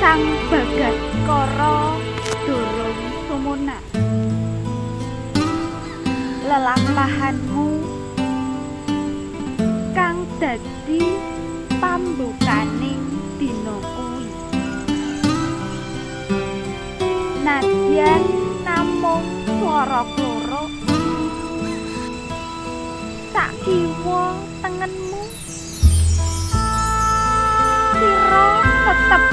Sang Bagaskara durung sumunak. Lelampahanmu kang dadi pambukaning dina kuwi. Nadyan namung swara kloro sak kiwa tengenmu sira tetep